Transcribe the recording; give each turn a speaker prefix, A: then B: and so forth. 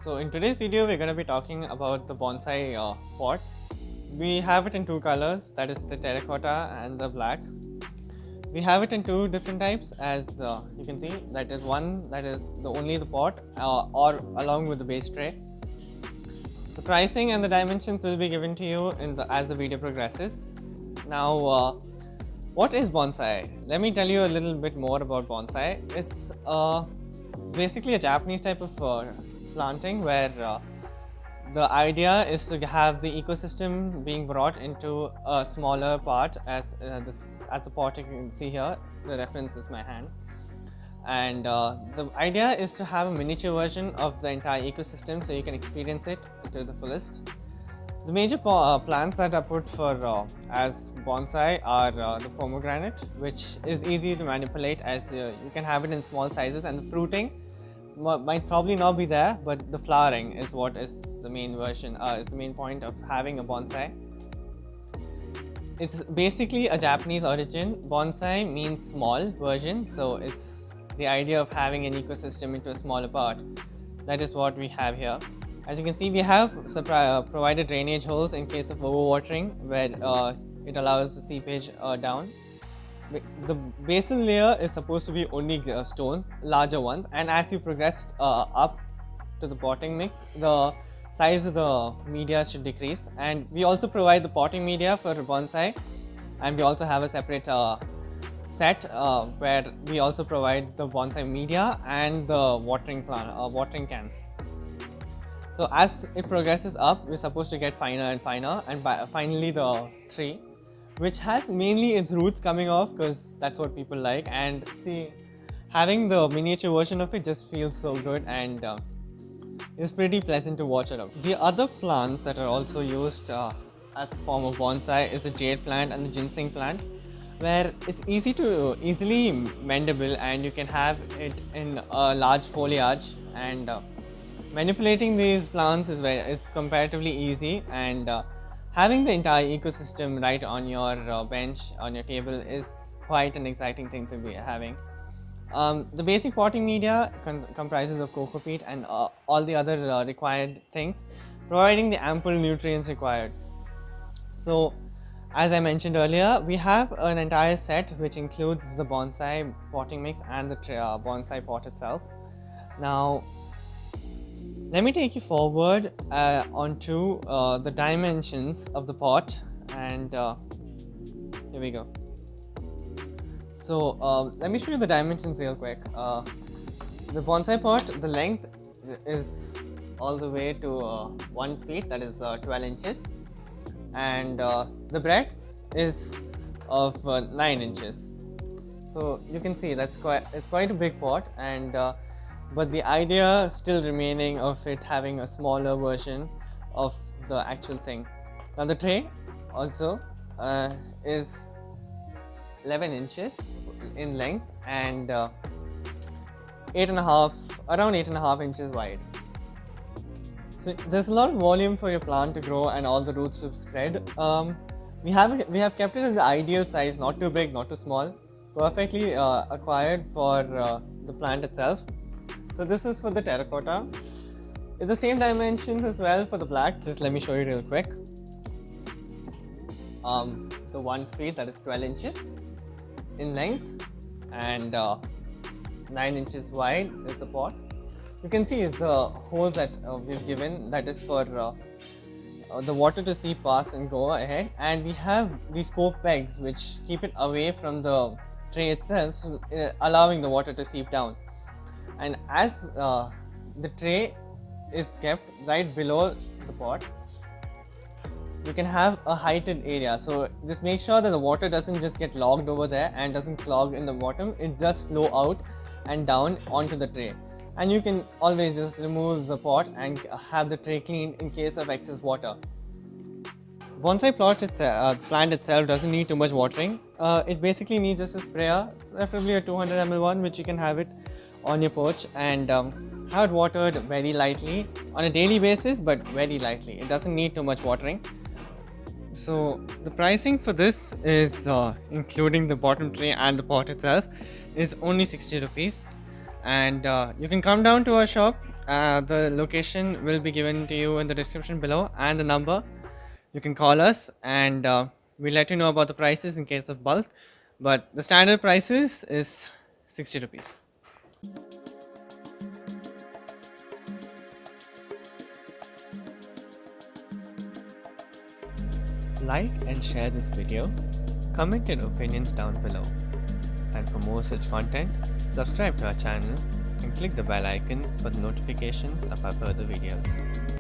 A: So in today's video we're going to be talking about the bonsai pot. We have it in two colors, that is the terracotta and the black. We have it in two different types, as you can see. That is one that is only the pot or along with the base tray. The pricing and the dimensions will be given to you as the video progresses. Now what is bonsai? Let me tell you a little bit more about bonsai. It's basically a Japanese type of planting where the idea is to have the ecosystem being brought into a smaller part, as the pot you can see here. The reference is my hand, and the idea is to have a miniature version of the entire ecosystem so you can experience it to the fullest. The major plants that are put for as bonsai are the pomegranate, which is easy to manipulate, as you can have it in small sizes, and the fruiting might probably not be there, but the flowering is what is the main version, is the main point of having a bonsai. It's basically a Japanese origin. Bonsai means small version, so it's the idea of having an ecosystem into a smaller part. That is what we have here. As you can see, we have provided drainage holes in case of overwatering, where it allows the seepage down. The basal layer is supposed to be only stones, larger ones, and as you progress up to the potting mix, the size of the media should decrease. And we also provide the potting media for bonsai, and we also have a separate set where we also provide the bonsai media and the watering can. So as it progresses up, we're supposed to get finer and finer, and finally the tree, which has mainly its roots coming off because that's what people like. And see, having the miniature version of it just feels so good, and it's pretty pleasant to watch around. The other plants that are also used as a form of bonsai is the jade plant and the ginseng plant, where it's easily mendable, and you can have it in a large foliage, and manipulating these plants is comparatively easy, and having the entire ecosystem right on your bench, on your table, is quite an exciting thing to be having. The basic potting media comprises of cocoa peat and all the other required things, providing the ample nutrients required. So, as I mentioned earlier, we have an entire set which includes the bonsai potting mix and the bonsai pot itself. Now, let me take you forward onto the dimensions of the pot, and here we go. So let me show you the dimensions real quick. The bonsai pot, the length is all the way to 1 feet, that is 12 inches, and the breadth is of 9 inches. So you can see it's quite a big pot, and but the idea still remaining of it having a smaller version of the actual thing. Now the tray also is 11 inches in length, and around 8.5 inches wide. So there's a lot of volume for your plant to grow and all the roots to spread. We have kept it in the ideal size, not too big, not too small, perfectly acquired for the plant itself. So this is for the terracotta. It's the same dimensions as well for the black. Just let me show you real quick. The 1 feet, that is 12 inches in length, and 9 inches wide is the pot. You can see the holes that we've given, that is for the water to seep past and go ahead. And we have these 4 pegs which keep it away from the tray itself, so, allowing the water to seep down. And as the tray is kept right below the pot, you can have a heighted area. So just make sure that the water doesn't just get logged over there and doesn't clog in the bottom. It does flow out and down onto the tray. And you can always just remove the pot and have the tray cleaned in case of excess water. Bonsai plant itself doesn't need too much watering. It basically needs just a sprayer, preferably a 200 ml one, which you can have it on your porch, and have it watered very lightly on a daily basis, but very lightly. It doesn't need too much watering. So the pricing for this is including the bottom tray and the pot itself is only 60 rupees, and you can come down to our shop The location will be given to you in the description below and the number. You can call us and we'll let you know about the prices in case of bulk. But the standard prices is 60 rupees. Like and share this video. Comment your opinions down below. And for more such content, subscribe to our channel and click the bell icon for the notifications of our further videos.